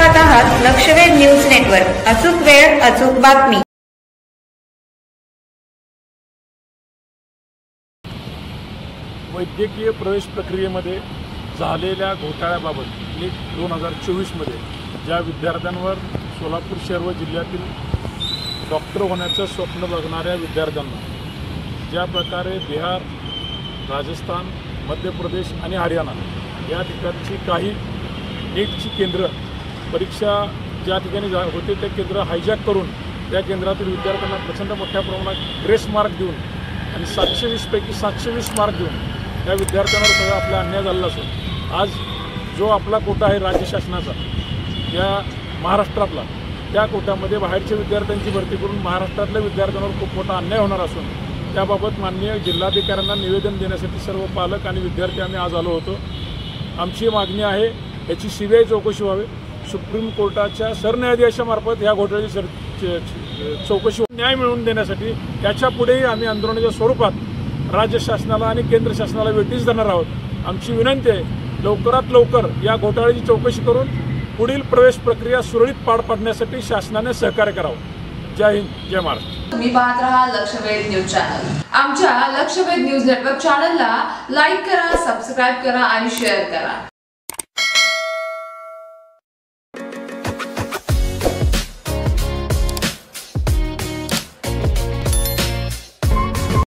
पाहत आहात लक्षवेध news network. अचूक वेळ अचूक बातमी। वैद्यकीय प्रवेश प्रक्रियेमध्ये झालेल्या घोटाळ्याबाबत नीट 2024 मध्ये ज्या विद्यार्थ्यांवर सोलापूर शहर व जिल्ह्यातील डॉक्टर होण्याचं स्वप्न बघणाऱ्या विद्यार्थ्यांना ज्या प्रकारे बिहार, राजस्थान, मध्य प्रदेश आणि हरियाणा या ठिकाणची काही नीटची केंद्र परीक्षा ज्या ठिकाणी होते ते केंद्र हायजॅक करून त्या केंद्रातील विद्यार्थ्यांना प्रचंड मोठ्या प्रमाणात ग्रेस मार्क देऊन आणि 720 पैकी 720 मार्क देऊन त्या विद्यार्थ्यांवर सगळा आपला अन्याय झालेला असून आज जो आपला कोटा आहे राज्य शासनाचा या महाराष्ट्रातला त्या कोट्यामध्ये बाहेरच्या विद्यार्थ्यांची भरती करून महाराष्ट्रातल्या विद्यार्थ्यांवर खूप मोठा अन्याय होणार असून त्याबाबत माननीय जिल्हाधिकाऱ्यांना निवेदन देण्यासाठी सर्व पालक आणि विद्यार्थी आम्ही आज आलो होतो। आमची मागणी आहे याची CBI चौकशी व्हावी। सुप्रीम कोर्टाच्या सरन्यायाधीशामार्फत या घोटाळ्याची चौकशी न्याय मिळवून देण्यासाठी याच्या पुढेही आम्ही आंदोलनाच्या स्वरूपात राज्य शासनाला आणि केंद्र शासनाला वेठीस धरणार आहोत। आमची विनंती आहे लवकरात लवकर या घोटाळ्याची चौकशी करून पुढील प्रवेश प्रक्रिया सुरळीत पार पाडण्यासाठी शासनाने सहकार्य करावं। जय हिंद, जय महाराष्ट्र। तुम्ही पाहत रहा लक्षवेध न्यूज चॅनल। आमच्या लक्षवेध न्यूज नेटवर्क चॅनलला लाईक करा, सबस्क्राइब करा आणि शेअर करा।